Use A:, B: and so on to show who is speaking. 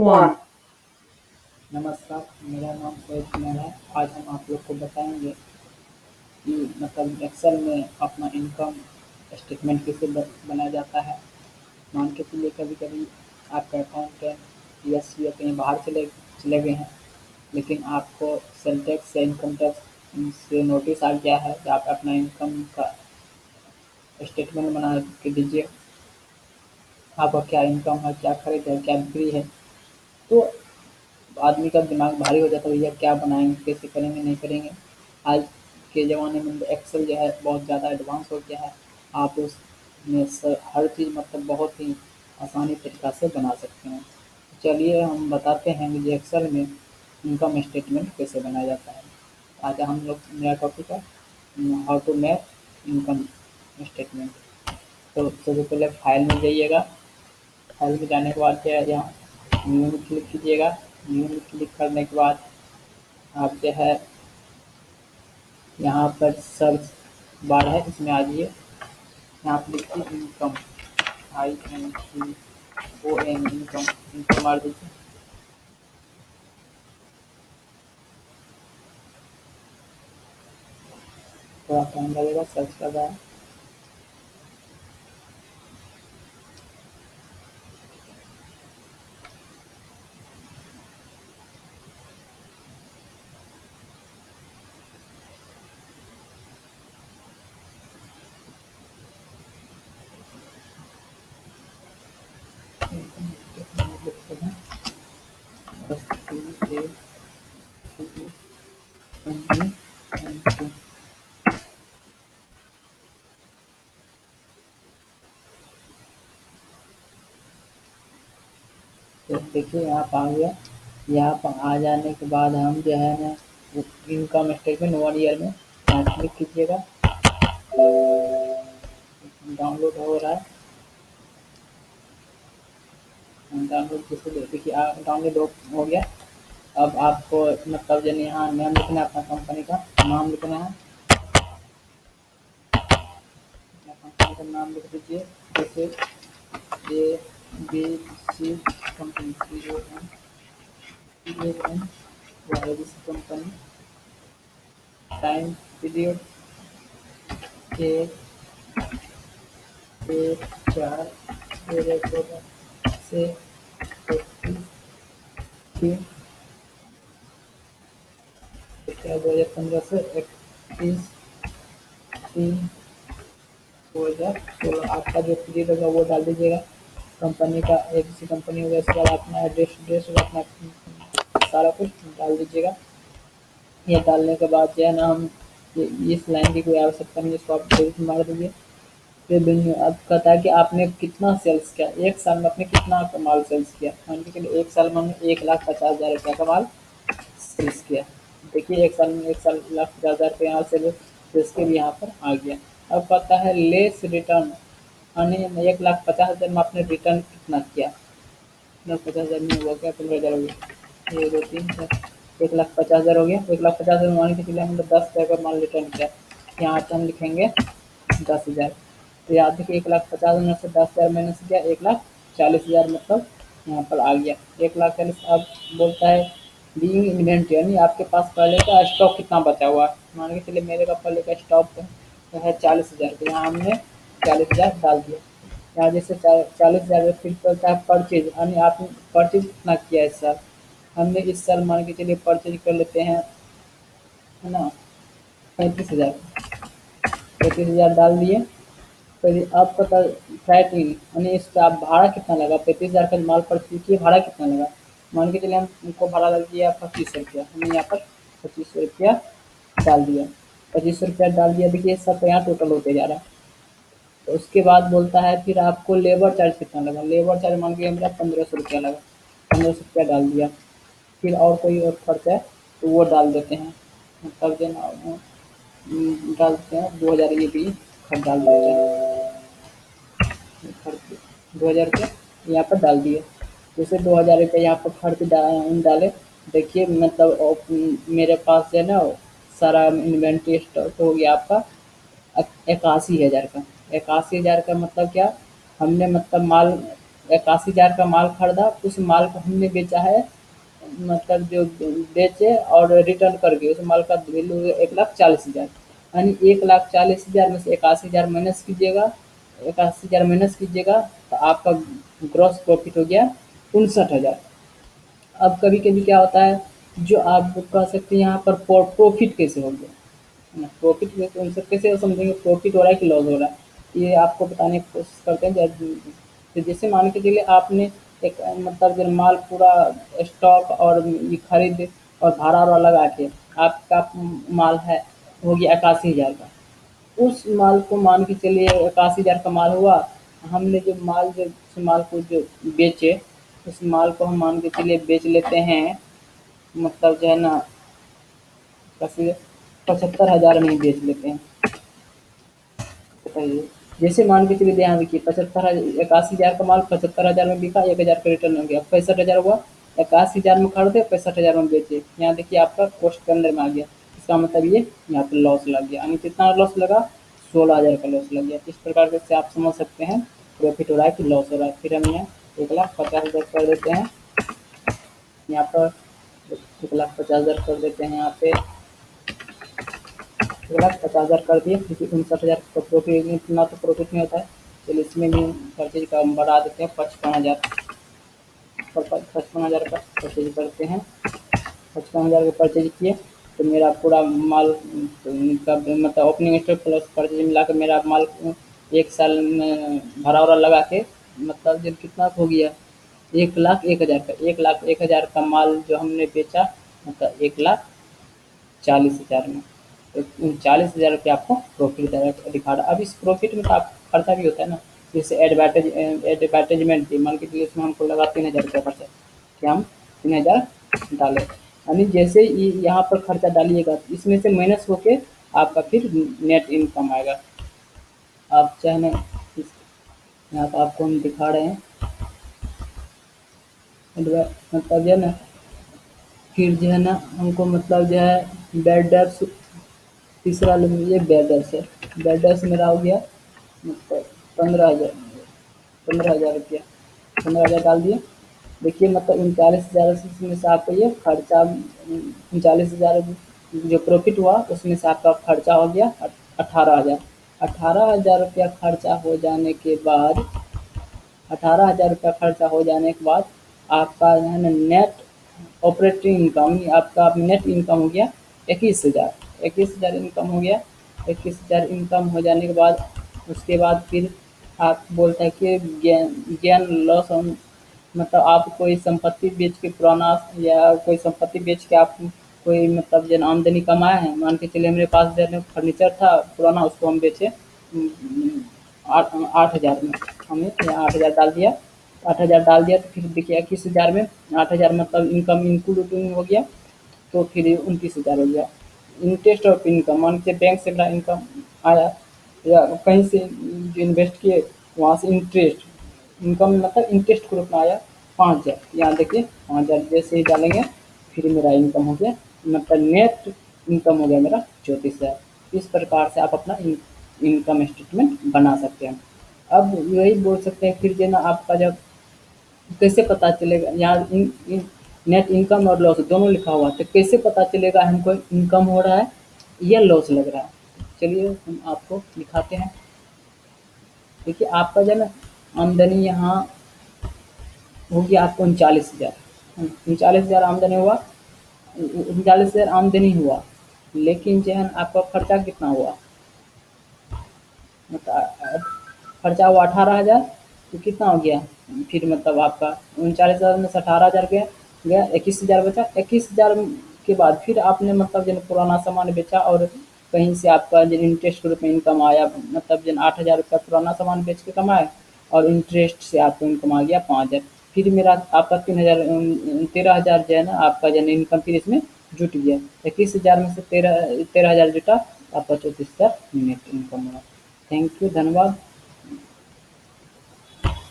A: One.
B: नमस्कार, मेरा नाम सैयद कुमार है। आज हम आप लोग को बताएँगे कि मतलब एक्सेल में अपना इनकम स्टेटमेंट कैसे बनाया जाता है। मान के चलिए कभी-कभी आपका अकाउंटेंट या सीए कहीं बाहर चले चले गए हैं, लेकिन आपको सेल टैक्स या इनकम टैक्स से नोटिस आ गया है कि आप अपना इनकम का स्टेटमेंट बना के दीजिए। आपका क्या इनकम है, क्या खरीद है, क्या बिक्री है। तो आदमी का दिमाग भारी हो जाता है, भैया क्या बनाएँगे, कैसे करेंगे, नहीं करेंगे। आज के ज़माने में एक्सेल जो है बहुत ज़्यादा एडवांस हो गया है। आप उसमें हर चीज़ मतलब बहुत ही आसानी तरीक़ा से बना सकते हैं। चलिए हम बताते हैं कि एक्सेल में इनकम स्टेटमेंट कैसे बनाया जाता है। आज हम लोग मेरा टॉपिक है how to make income statement. तो सबसे पहले फाइल में जाइएगा। फाइल में जाने के बाद क्या है, यहाँ न्यू में क्लिक कीजिएगा। न्यू में क्लिक करने के बाद आप जो है यहाँ पर सर्च बार है, इसमें आ जाइए। यहाँ पर लिखिए इनकम, INCOM, इनकम, इनकम मार दीजिए। थोड़ा टाइम लगेगा, सर्च कर रहा है। लिखते हैं STATMENT। तो देखिए यहाँ पर आ गया। यहाँ पर आ जाने के बाद हम जो है ना इनकम स्टेटमेंट 1 ईयर में यहाँ क्लिक कीजिएगा। डाउनलोड हो रहा है। डाउनलोड किसको देखिए डाउनलोड हो गया। अब आपको मतलब यानी यहाँ नाम लिखना है, अपना कंपनी का नाम लिखना है। अपना कंपनी का नाम लिख दीजिए, जैसे ABC company, COM company. Time period 1/1/4/2014 से 2015 से 31/3/2016। आपका जो पीरियड होगा वो डाल दीजिएगा। कंपनी का ABC कंपनी होगा, इसके बाद अपना एड्रेस होगा, अपना सारा कुछ डाल दीजिएगा। ये डालने के बाद जो है ना हम इस लाइन की कोई आवश्यकता नहीं है, इसको आप डिलीट मार दीजिए। फिर बिल अब कहता है कि आपने कितना सेल्स किया, 1 साल में आपने कितना माल सेल्स किया। मान के चलिए 1 साल में हमने 1,50,000 रुपये का माल सेल्स किया। देखिए 1 साल में 1,50,000 रुपये यहाँ सेल्स के भी यहाँ पर आ गया। अब कहता है लेस रिटर्न, यानी 1,50,000 में आपने रिटर्न कितना किया। 1,50,000 में हुआ क्या, 15,000 हो गया। 1 2 3 4 1,50,000 हो गया। 1,50,000 में मान के चलिए हमने 10,000 का माल रिटर्न किया। यहाँ पर हम लिखेंगे 10,000। तो याद रखिए 1,50,000 में से 10,000 माइनस किया, 1,40,000 मतलब यहाँ पर आ गया 1,40,000। अब बोलता है बीइंग इन्वेंट्री, यानी आपके पास पहले का स्टॉक कितना बचा हुआ है। मान के चलिए मेरे का पहले का स्टॉक तो है 40,000, तो यहाँ हमने 40,000 डाल दिया। यहाँ जैसे 40,000 में फिर चलता है परचेज, यानी आपने परचेज कितना किया इस साल। हमने इस साल मान के चलिए परचेज कर लेते हैं, है ना, 35,000। 35,000 डाल दिए। फिर अब पता फ्लैट हुई, यानी इस पे आप भाड़ा कितना लगा। 35,000 का माल परचेज किए, भाड़ा कितना लगा। मान के चलिए हमको भाड़ा लग गया 2500 रुपया, हमने यहाँ पर 2500 रुपया डाल दिया। 2500 रुपया डाल दिया। देखिए सब यहाँ टोटल होते जा रहा है। तो उसके बाद बोलता है फिर आपको लेबर चार्ज कितना लगा। लेबर चार्ज मान के मेरा 1,500 रुपया लगा, 1,500 रुपया डाल दिया। फिर और कोई और खर्चा है तो वो डाल देते हैं, मतलब देना डाल देते हैं 2,000, ये भी खर्च डाल देते हैं। खर्च 2,000 रुपये यहाँ पर डाल दिए। जैसे 2,000 रुपये यहाँ पर खर्च डाले। देखिए मतलब मेरे पास जो है ना सारा इन्वेंट्री स्टॉक हो गया आपका 81,000 का। 81,000 का मतलब क्या, हमने मतलब माल 81,000 का माल खरीदा, उस माल को हमने बेचा है, मतलब जो बेचे और रिटर्न करके उस माल का वैल्यू 1,40,000, यानी 1,40,000 में से 81,000 माइनस कीजिएगा, 81,000 माइनस कीजिएगा तो आपका ग्रॉस प्रॉफिट हो गया 59,000। अब कभी कभी क्या होता है, जो आप कह सकते हैं यहाँ पर प्रॉफिट कैसे हो गया, प्रॉफिट कैसे समझेंगे, प्रॉफिट हो रहा है कि लॉस हो रहा है, ये आपको बताने की कोशिश करते हैं। तो जैसे मान के चलिए आपने एक मतलब जो माल पूरा स्टॉक और ये खरीद और भाड़ा वाड़ा लगा के आपका माल है, हो गया 81,000 का। उस माल को मान के चलिए 81,000 का माल हुआ, हमने जो माल जो उस माल को जो बेचे, उस माल को हम मान के चलिए बेच लेते हैं, मतलब जो है ना कैसे 75,000 में ही बेच लेते हैं। बताइए, जैसे मान के चलिए ध्यान रखिए 81,000 का माल 75,000 में बिका, 1,000 का रिटर्न हो गया, 65,000 हुआ। 81,000 में खरीदे, 65,000 में बेचे, यहाँ देखिए आपका कॉस्ट के अंदर में आ गया। इसका मतलब ये यहाँ पर लॉस लग गया, यानी कितना लॉस लगा, 16,000 का लॉस लग गया। इस प्रकार से आप समझ सकते हैं प्रॉफिट हो रहा है कि लॉस हो रहा है। फिर हम यहाँ 1,50,000 कर देते हैं, यहाँ पर 1,50,000 कर देते हैं, यहाँ पे 1,50,000 कर दिए, क्योंकि 59,000 का प्रॉफिट, इतना तो प्रॉफिट नहीं होता है। चलिए इसमें भी परचेज का हम बढ़ा देते हैं 55,000, 55,000 का परचेज करते हैं। 55,000 का परचेज किए तो मेरा पूरा माल का मतलब ओपनिंग स्टॉक प्लस परचेज मिला कर मेरा माल एक साल में भरा वरा लगा के मतलब जब कितना हो गया, 1,01,000 का, 1,01,000 का माल जो हमने बेचा, मतलब 1,40,000 में, तो 40,000 आपको प्रॉफिट दिखा रहा है। अब इस प्रॉफिट में तो आप खर्चा भी होता है ना, जैसे एडवर्टाइजमेंट थी, मान के चलिए इसमें हमको लगा 3,000 रुपया खर्चा, क्या हम 3,000 डालें, यानी जैसे ही यहाँ पर खर्चा डालिएगा तो इसमें से माइनस होके आपका फिर नेट इनकम आएगा। आप चाहे ना यहाँ पर आपको हम दिखा रहे हैं, मतलब जो है ना, फिर जो है ना हमको मतलब जो है बेडर्स, तीसरा ले लीजिए बेडर्स है, बेडर्स मेरा हो गया मतलब 15,000, 15,000 रुपया, 15,000 डाल दिए। देखिए मतलब 39,000 में से आपको ये खर्चा, 39,000 जो प्रॉफिट हुआ उसमें से आपका खर्चा हो गया 18,000। 18,000 रुपया खर्चा हो जाने के बाद, 18,000 रुपया खर्चा हो जाने के बाद आपका जो है ना नेट ऑपरेटिंग इनकम, आपका नेट इनकम हो गया 21,000, 21,000 इनकम हो गया। 21,000 इनकम हो जाने के बाद उसके बाद फिर आप बोलते हैं कि गेन लॉस ऑन, मतलब आप कोई संपत्ति बेच के पुराना, या कोई संपत्ति बेच के आप कोई मतलब जन आमदनी कमाए हैं, मान के चलिए मेरे पास जो फर्नीचर था पुराना, उसको हम बेचे 8,000 में, हमने यहाँ 8,000 डाल दिया, 8,000 डाल दिया तो फिर देखिए 21,000 में 8,000 मतलब इनकम इंक्लूडिंग हो गया, तो फिर 29,000 हो गया। इंटरेस्ट ऑफ इनकम, मान के बैंक से मेरा इनकम आया या कहीं से जो इन्वेस्ट किए वहाँ से इंटरेस्ट इनकम, मतलब इंटरेस्ट के रूप में आया 5,000, यहाँ देखिए 5,000 जैसे ही डालेंगे फिर मेरा इनकम हो गया, मतलब नेट इनकम हो गया मेरा 34,000। इस प्रकार से आप अपना इनकम स्टेटमेंट बना सकते हैं। अब यही बोल सकते हैं फिर जो ना आपका जब कैसे पता चलेगा, यहाँ नेट इनकम और लॉस दोनों लिखा हुआ है, तो कैसे पता चलेगा हमको इनकम हो रहा है या लॉस लग रहा है। चलिए हम आपको दिखाते हैं। देखिए आपका जो है ना आमदनी यहाँ हो गया आपको 39,000, 39,000 आमदनी हुआ, 39,000 आमदनी हुआ, लेकिन जो है ना आपका खर्चा कितना हुआ, मतलब खर्चा हुआ 18,000, तो कितना हो गया फिर, मतलब आपका 39,000 में से 18,000 गया गया 21,000 बचा। 21,000 के बाद फिर आपने मतलब जो पुराना सामान बेचा और कहीं से आपका जो इंटरेस्ट के रूप में इनकम आया, मतलब जो 8,000 रुपया पुराना सामान बेच के कमाए और इंटरेस्ट से आपको इनकम आ गया 5,000। फिर मेरा आपका 3,000 13,000 जो है ना आपका जो इनकम फिर इसमें जुट गया। 21,000 में से 13,000 जुटा, आपका 34,000 नेट इनकम हुआ। थैंक यू, धन्यवाद।